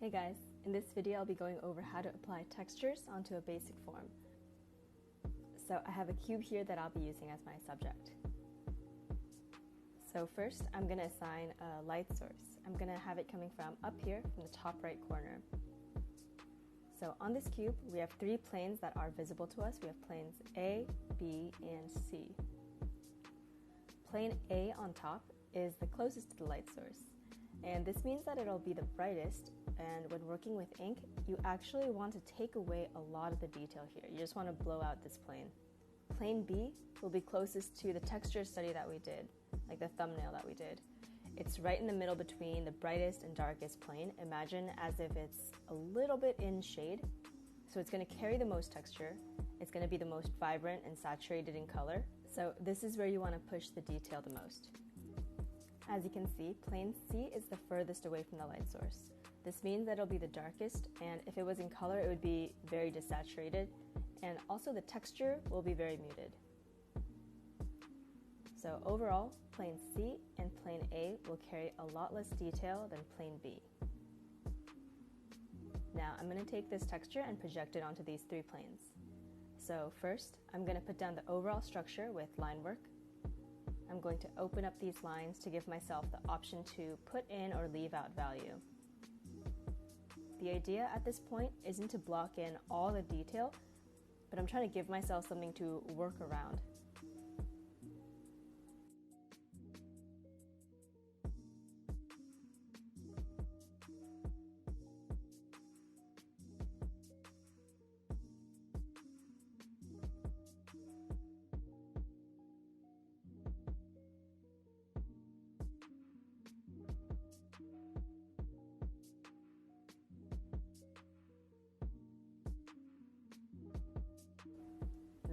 Hey guys, in this video I'll be going over how to apply textures onto a basic form. So I have a cube here that I'll be using as my subject. So first I'm going to assign a light source. I'm going to have it coming from up here from the top right corner. So on this cube we have three planes that are visible to us. We have planes A, B, and C. Plane A on top is the closest to the light source, and this means that it'll be the brightest, and when working with ink you actually want to take away a lot of the detail here. You just want to blow out this plane. Plane B will be closest to the texture study that we did, like the thumbnail that we did. It's right in the middle between the brightest and darkest plane. Imagine as if it's a little bit in shade. So it's going to carry the most texture. It's going to be the most vibrant and saturated in color. So this is where you want to push the detail the most. As you can see, plane C is the furthest away from the light source. This means that it'll be the darkest, and if it was in color it would be very desaturated, and also the texture will be very muted. So overall, plane C and plane A will carry a lot less detail than plane B. Now I'm going to take this texture and project it onto these three planes. So first, I'm going to put down the overall structure with line work. I'm going to open up these lines to give myself the option to put in or leave out value. The idea at this point isn't to block in all the detail, but I'm trying to give myself something to work around.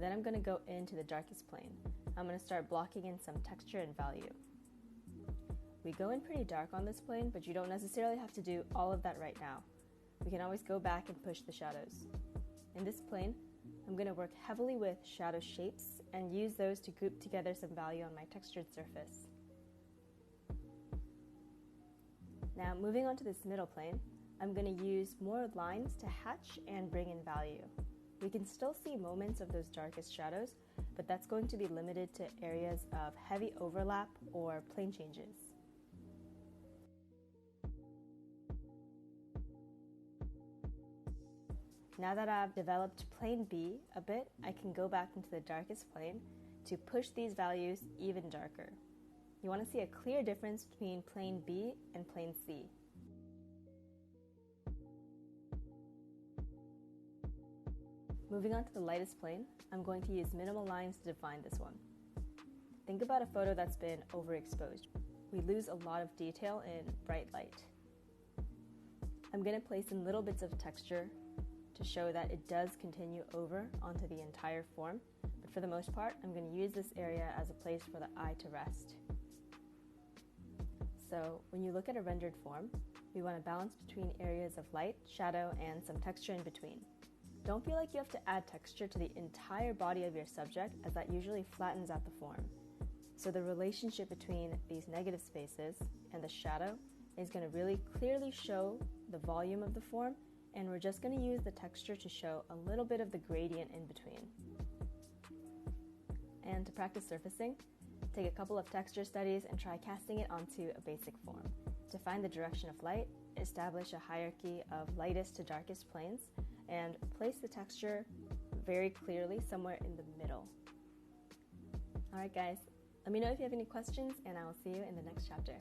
Then I'm going to go into the darkest plane. I'm going to start blocking in some texture and value. We go in pretty dark on this plane, but you don't necessarily have to do all of that right now. We can always go back and push the shadows. In this plane, I'm going to work heavily with shadow shapes and use those to group together some value on my textured surface. Now moving on to this middle plane, I'm going to use more lines to hatch and bring in value. We can still see moments of those darkest shadows, but that's going to be limited to areas of heavy overlap or plane changes. Now that I've developed plane B a bit, I can go back into the darkest plane to push these values even darker. You want to see a clear difference between plane B and plane C. Moving on to the lightest plane, I'm going to use minimal lines to define this one. Think about a photo that's been overexposed. We lose a lot of detail in bright light. I'm going to place in little bits of texture to show that it does continue over onto the entire form, but for the most part, I'm going to use this area as a place for the eye to rest. So when you look at a rendered form, we want to balance between areas of light, shadow, and some texture in between. Don't feel like you have to add texture to the entire body of your subject, as that usually flattens out the form. So the relationship between these negative spaces and the shadow is going to really clearly show the volume of the form, and we're just going to use the texture to show a little bit of the gradient in between. And to practice surfacing, take a couple of texture studies and try casting it onto a basic form. To find the direction of light, establish a hierarchy of lightest to darkest planes, and place the texture very clearly somewhere in the middle. Alright guys, let me know if you have any questions, and I will see you in the next chapter.